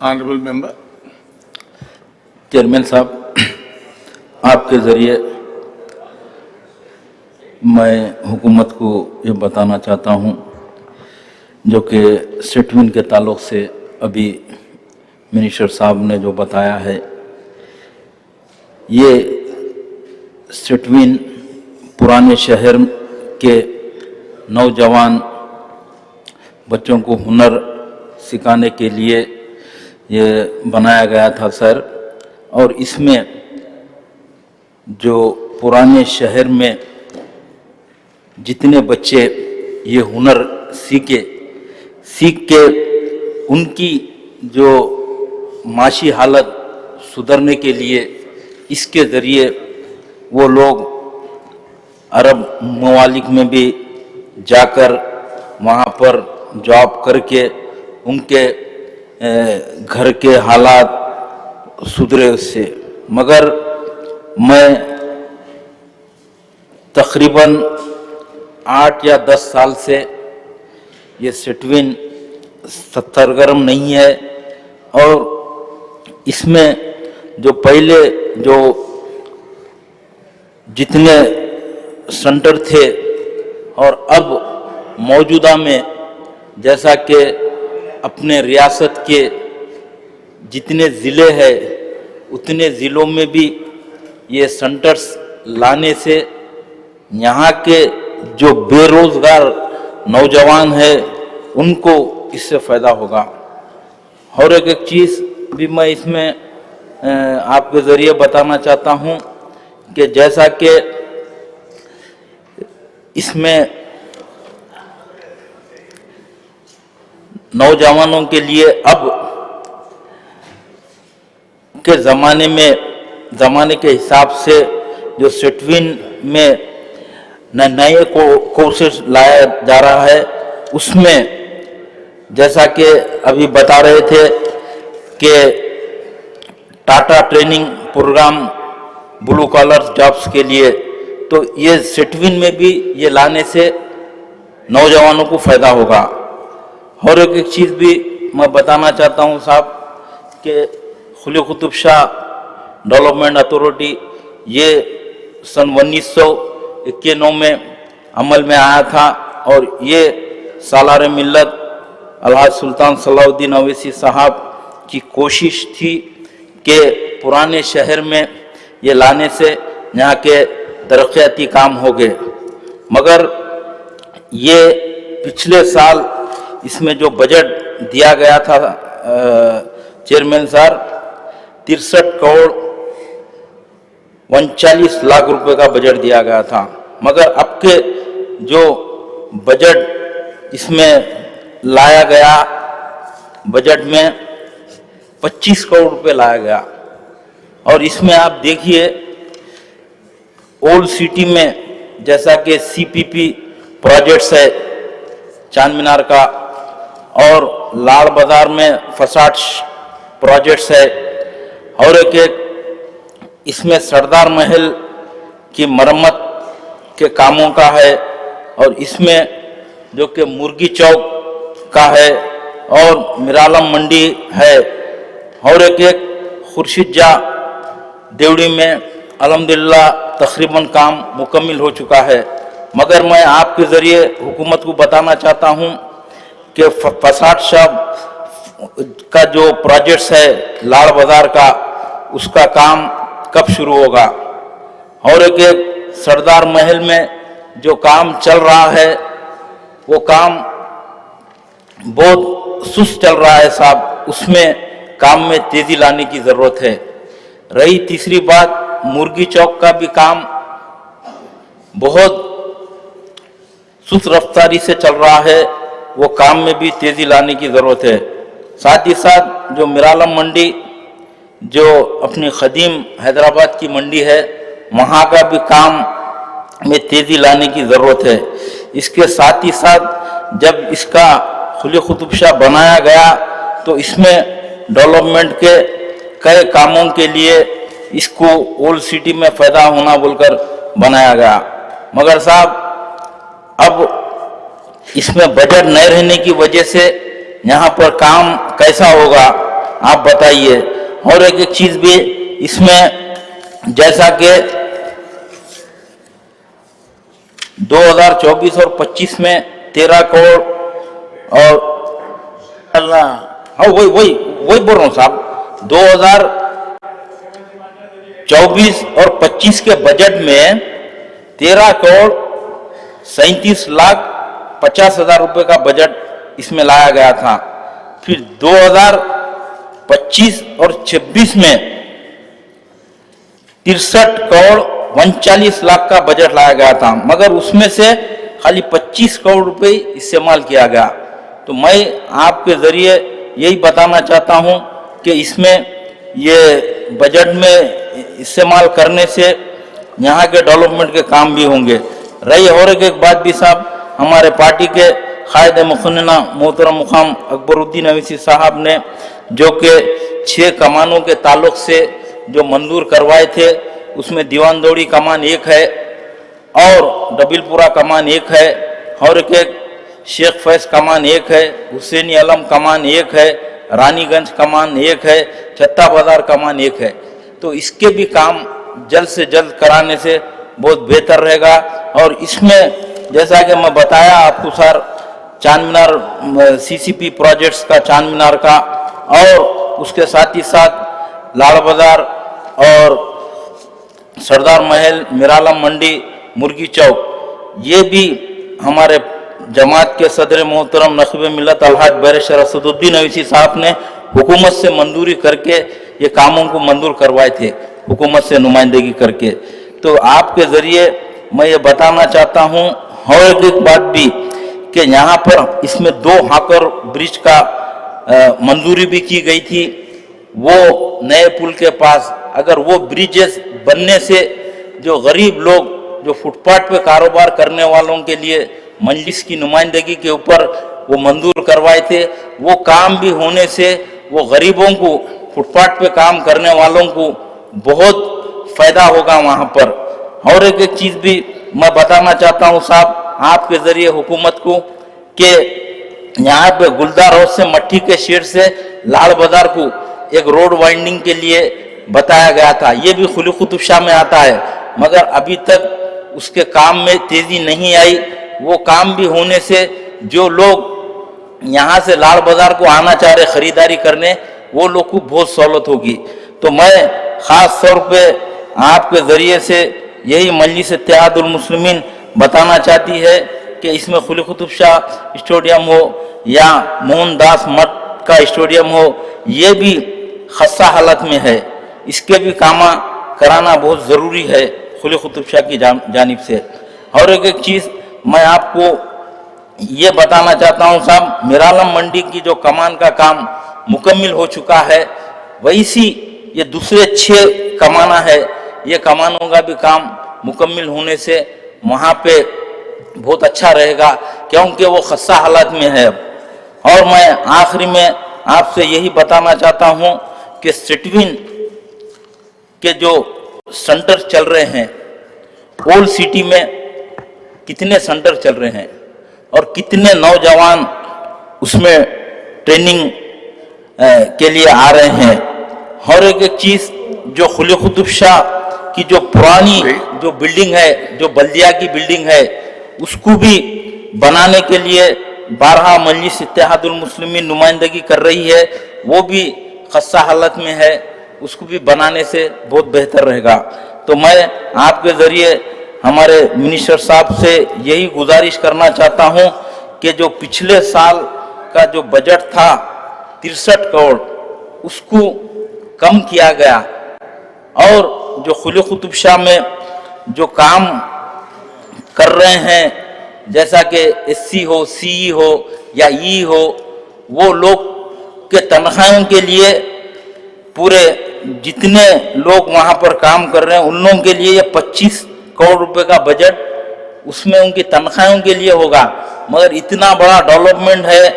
Honorable member. Chairman साहब, आपके ज़रिए मैं हुकूमत को ये बताना चाहता हूँ जो कि सेटविन के ताल्लुक़ से अभी मिनिस्टर साहब ने जो बताया है, ये सेटविन पुराने शहर के नौजवान बच्चों को हुनर सिखाने के लिए ये बनाया गया था सर। और इसमें जो पुराने शहर में जितने बच्चे ये हुनर सीख के उनकी जो माशी हालत सुधरने के लिए इसके ज़रिए वो लोग अरब ममालिक में भी जाकर वहाँ पर जॉब करके उनके घर के हालात सुधरे उससे। मगर मैं तकरीबन 8 या 10 साल से ये सेटविन सरगर्म नहीं है और इसमें जो पहले जो जितने सेंटर थे और अब मौजूदा में जैसा कि अपने रियासत के जितने ज़िले हैं उतने ज़िलों में भी ये सेंटर्स लाने से यहाँ के जो बेरोज़गार नौजवान हैं उनको इससे फ़ायदा होगा। और एक चीज़ भी मैं इसमें आपके ज़रिए बताना चाहता हूँ कि जैसा कि इसमें नौजवानों के लिए अब के ज़माने के हिसाब से जो सेटविन में नए कोर्सेज लाया जा रहा है, उसमें जैसा कि अभी बता रहे थे कि Tata training programme blue collar jobs के लिए, तो ये सेटविन में भी ये लाने से नौजवानों को फ़ायदा होगा। और एक चीज़ भी मैं बताना चाहता हूँ साहब कि खुली कुतुब शाह डेवलपमेंट अथॉरिटी ये सन 1991 में अमल में आया था और ये सालार मिल्लत अलहाज सुल्तान सलाउद्दीन अवैसी साहब की कोशिश थी कि पुराने शहर में ये लाने से यहाँ के तरक्याती काम हो गए। मगर ये पिछले साल इसमें जो बजट दिया गया था चेयरमैन साहब 63 करोड़ 39 लाख रुपए का बजट दिया गया था, मगर अब के जो बजट इसमें लाया गया बजट में 25 करोड़ रुपए लाया गया। और इसमें आप देखिए ओल्ड सिटी में जैसा कि CPP प्रोजेक्ट्स है चांद मीनार का और लाल बाजार में फसाड प्रोजेक्ट्स है और एक इसमें सरदार महल की मरम्मत के कामों का है और इसमें जो कि मुर्गी चौक का है और मिरालम मंडी है और एक खुर्शीद जा देवड़ी में अल्हम्दुलिल्लाह तकरीबन काम मुकम्मल हो चुका है। मगर मैं आपके ज़रिए हुकूमत को बताना चाहता हूँ कि फसाड शाह का जो प्रोजेक्ट्स है लाल बाजार का, उसका काम कब शुरू होगा। और एक सरदार महल में जो काम चल रहा है वो काम बहुत सुस्त चल रहा है साहब, उसमें काम में तेज़ी लाने की ज़रूरत है। रही तीसरी बात, मुर्गी चौक का भी काम बहुत सुस्त रफ्तारी से चल रहा है, वो काम में भी तेज़ी लाने की ज़रूरत है। साथ ही साथ जो मिरालम मंडी जो अपनी ख़दीम हैदराबाद की मंडी है, वहाँ का भी काम में तेज़ी लाने की ज़रूरत है। इसके साथ ही साथ जब इसका खुली कुतुब शाह बनाया गया तो इसमें डेवलपमेंट के कई कामों के लिए इसको ओल्ड सिटी में फ़ायदा होना बोलकर बनाया गया। मगर साहब अब इसमें बजट नहीं रहने की वजह से यहाँ पर काम कैसा होगा आप बताइए। और एक एक चीज भी इसमें, जैसा कि 2024 और 25 में 13 करोड़ और हाँ वही वही वही बोल रहा हूँ साहब, 2024 और 25 के बजट में 13 करोड़ 37,50,000 रुपए का बजट इसमें लाया गया था। फिर 2025 और 26 में 63 करोड़ 39 लाख का बजट लाया गया था, मगर उसमें से खाली 25 करोड़ रुपए इस्तेमाल किया गया। तो मैं आपके जरिए यही बताना चाहता हूं कि इसमें ये बजट में इस्तेमाल करने से यहाँ के डेवलपमेंट के काम भी होंगे। रही और एक बात भी साहब, हमारे पार्टी के कायद मुखन्ना मोहतरम मुकाम अकबरुद्दीन अवैसी साहब ने जो कि 6 कमानों के ताल्लुक से जो मंजूर करवाए थे, उसमें दीवान दौड़ी कमान एक है और डबिलपुरा कमान एक है और एक शेख फैज कमान एक है, हुसैनी आलम कमान एक है, रानीगंज कमान एक है, छत्ता बाजार कमान एक है। तो इसके भी काम जल्द से जल्द कराने से बहुत बेहतर रहेगा। और इसमें जैसा कि मैं बताया आपको सर, चांद मीनार सीसीपी प्रोजेक्ट्स का, चांद मीनार का, और उसके साथ ही साथ लाल बाजार और सरदार महल, मिरालम मंडी, मुर्गी चौक, ये भी हमारे जमात के सदर मोहतरम नखीब मिल्लत अलहाज बैरिस्टर असदुद्दीन अवैसी साहब ने हुकूमत से मंजूरी करके ये कामों को मंजूर करवाए थे, हुकूमत से नुमाइंदगी करके। तो आपके जरिए मैं ये बताना चाहता हूँ और एक बात भी कि यहाँ पर इसमें 2 हाकर ब्रिज का मंजूरी भी की गई थी। वो नए पुल के पास, अगर वो ब्रिजेस बनने से जो गरीब लोग जो फुटपाथ पे कारोबार करने वालों के लिए मजलिस की नुमाइंदगी के ऊपर वो मंजूर करवाए थे, वो काम भी होने से वो गरीबों को, फुटपाथ पे काम करने वालों को बहुत फायदा होगा वहाँ पर। और एक चीज भी मैं बताना चाहता हूँ साहब आपके जरिए हुकूमत को कि यहाँ पे गुलदार हाउस से मट्टी के शेड से लाल बाजार को एक रोड वाइंडिंग के लिए बताया गया था। ये भी खुली कुतुब शाह में आता है, मगर अभी तक उसके काम में तेजी नहीं आई। वो काम भी होने से जो लोग यहाँ से लाल बाजार को आना चाह रहे खरीदारी करने, वो लोग को बहुत सहूलत होगी। तो मैं खास तौर पे आपके जरिए से यही मजलिस इत्तेहादुल मुस्लिमीन बताना चाहती है कि इसमें खुली कुतुब शाह स्टेडियम हो या मोहनदास मठ का स्टेडियम हो, ये भी खस्ता हालत में है, इसके भी काम कराना बहुत ज़रूरी है खुली कुतुब शाह की जानिब से। और एक चीज़ मैं आपको ये बताना चाहता हूँ साहब, मिरालम मंडी की जो कमान का काम मुकम्मल हो चुका है, वैसी ये दूसरे 6 कमाना है, ये कमानों का भी काम मुकम्मल होने से वहाँ पे बहुत अच्छा रहेगा, क्योंकि वो खस्ता हालत में है। और मैं आखिरी में आपसे यही बताना चाहता हूँ कि सिटविन के जो सेंटर चल रहे हैं, ओल्ड सिटी में कितने सेंटर चल रहे हैं और कितने नौजवान उसमें ट्रेनिंग के लिए आ रहे हैं। और एक चीज़ जो खुली कुतुब शाह की जो पुरानी जो बिल्डिंग है, जो बल्दिया की बिल्डिंग है, उसको भी बनाने के लिए 12 मजलिस इत्तेहादुल मुस्लिमीन नुमाइंदगी कर रही है, वो भी खस्ता हालत में है, उसको भी बनाने से बहुत बेहतर रहेगा। तो मैं आपके ज़रिए हमारे मिनिस्टर साहब से यही गुजारिश करना चाहता हूँ कि जो पिछले साल का जो बजट था 63 करोड़, उसको कम किया गया और जो खुली कुतुब शाह में जो काम कर रहे हैं, जैसा कि एससी हो, सीई हो या ई हो, वो लोग के तनख्वाहों के लिए पूरे जितने लोग वहाँ पर काम कर रहे हैं उन लोगों के लिए ये 25 करोड़ रुपए का बजट उसमें उनकी तनख्वाहों के लिए होगा। मगर इतना बड़ा डेवलपमेंट है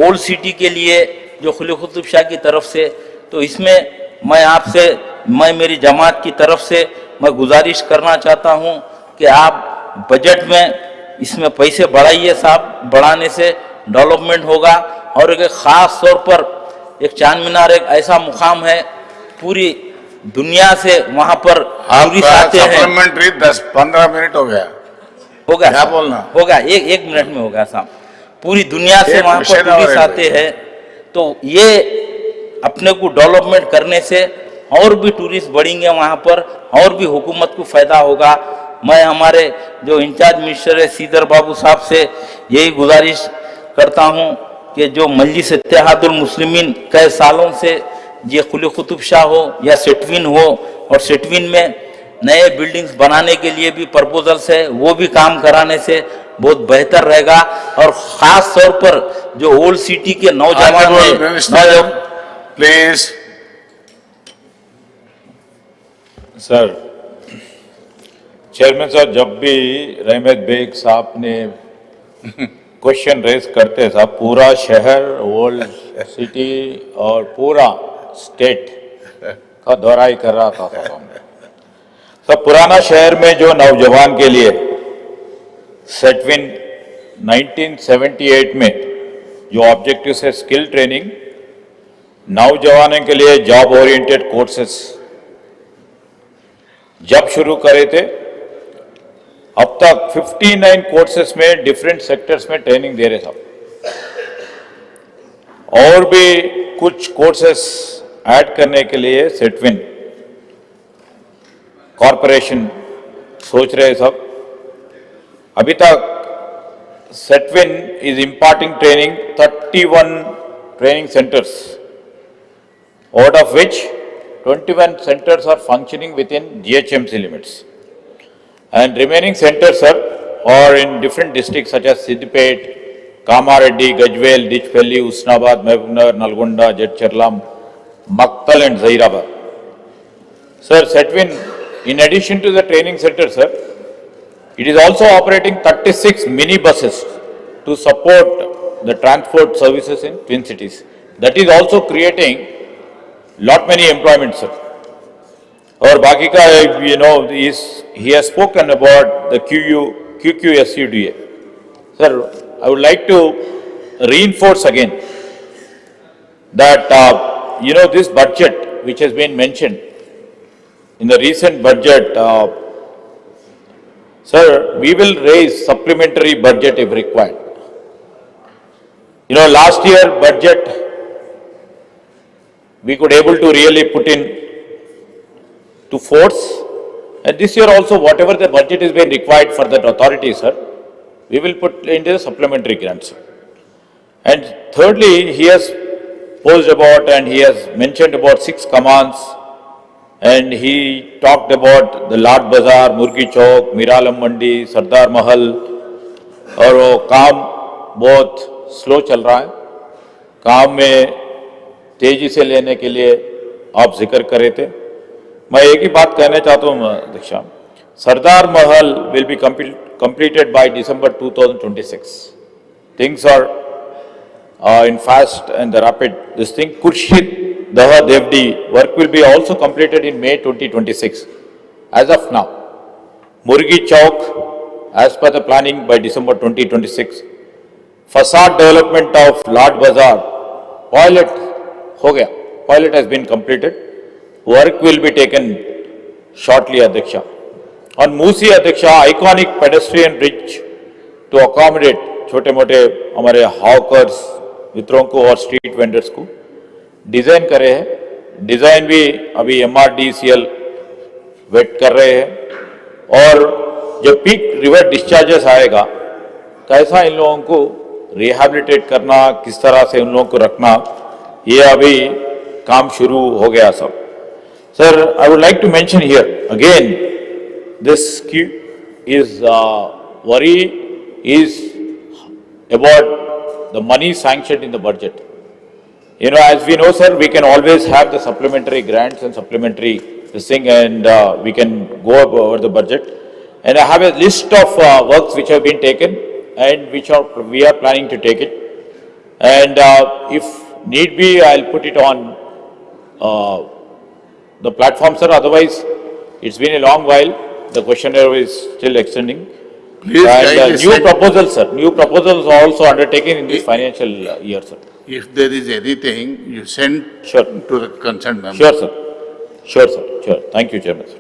ओल्ड सिटी के लिए जो खुली कुतुब शाह की तरफ से, तो इसमें मैं आपसे, मैं मेरी जमात की तरफ से मैं गुजारिश करना चाहता हूँ कि आप बजट में इसमें पैसे बढ़ाइए साहब, बढ़ाने से डेवलपमेंट होगा। और एक ख़ास तौर पर एक चांद मीनार एक ऐसा मुकाम है, पूरी दुनिया से वहां पर टूरिस्ट आते हैं। सप्लीमेंट्री 10-15 मिनट हो गया, होगा क्या बोलना? होगा, एक मिनट में होगा साहब। पूरी दुनिया से वहां पर टूरिस्ट आते हैं, तो ये अपने को डेवलपमेंट करने से और भी टूरिस्ट बढ़ेंगे वहां पर, और भी हुकूमत को फायदा होगा। मैं हमारे जो इंचार्ज मिनिस्टर है श्रीधर बाबू साहब से यही गुजारिश करता हूं कि जो मजलिस इत्तेहादुल मुस्लिमीन कई सालों से ये कुली कुतुब शाह हो या सेटविन हो, और सेटविन में नए बिल्डिंग्स बनाने के लिए भी प्रपोजल्स है, वो भी काम कराने से बहुत बेहतर रहेगा। और खास तौर पर जो ओल्ड सिटी के नौजवान हैं, प्लीज सर, चेयरमैन साहब, जब भी रहमत बेग साहब ने क्वेश्चन रेज करते साहब, पूरा शहर, ओल्ड सिटी और पूरा स्टेट का दौरा ही कर रहा था सब। पुराना शहर में जो नौजवान के लिए सेटविन 1978 में जो ऑब्जेक्टिव है स्किल ट्रेनिंग, नौजवानों के लिए जॉब ओरिएंटेड कोर्सेस जब शुरू करे थे, अब तक 59 कोर्सेस में डिफरेंट सेक्टर्स में ट्रेनिंग दे रहे साहब। और भी कुछ कोर्सेस ऐड करने के लिए सेटविन कॉरपोरेशन सोच रहे सब। अभी तक सेटविन is imparting training 31 training centers, out of which 21 centers are functioning within GHMC limits, and remaining centers are in different districts such as Siddipet, Kamareddy, Gajwel, Dichpelli, Usnabad, Mehboob, Nalgonda, Jadcherla, Maktal and Zairabad. Sir, Setwin, in addition to the training center, sir, it is also operating 36 mini buses to support the transport services in Twin Cities. That is also creating lot many employment, sir. और बाकी का he has spoken about the QQSUDA. Sir, I would like to reinforce again that this budget which has been mentioned in the recent budget, sir, we will raise supplementary budget if required. Last year budget we could able to really put in to force, and this year also whatever the budget is being required for that authority, sir, we will put into the supplementary grants. And thirdly, he has posed about and he has mentioned about 6 commands, and he talked about the Lad Bazaar, Murgi Chowk, Miralam Mandi, Sardar Mahal, और वो काम बहुत slow चल रहा है। काम में तेजी से लेने के लिए आप जिक्र कर रहे थे। मैं एक ही बात कहना चाहता हूँ अध्यक्षा, सरदार महल will be completed by December 2026. Things are in fast and the rapid. This thing, Kurshid Daha Devdi work will be also completed in May 2026. As of now, Murgi Chowk, as per the planning, by December 2026. Facade development of Lad Bazaar, pilot हो गया, pilot has been completed. Work will be taken shortly, Adhyaksha. On Musi, Adhyaksha, iconic pedestrian bridge to accommodate छोटे मोटे हमारे hawkers मित्रों को और street vendors को design करे हैं। डिजाइन भी अभी MRDCL वेट कर रहे हैं, और जब पीक रिवर डिस्चार्जेस आएगा कैसा इन लोगों को रिहैबिलिटेट करना, किस तरह से उन लोगों को रखना, ये अभी काम शुरू हो गया सब। Sir, I would like to mention here again, this is worry is about the money sanctioned in the budget. As we know, sir, we can always have the supplementary grants and supplementary this thing, and we can go over the budget. And I have a list of works which have been taken and which we are planning to take it. And if need be, I'll put it on the platform, sir. Otherwise, it's been a long while. The questionnaire is still extending. Please, and new proposals, sir. New proposals are also undertaken in this financial year, sir. If there is anything, you send Sure. to the concerned member. Sure, sir. Sure, sir. Sure. Thank you, Chairman, sir.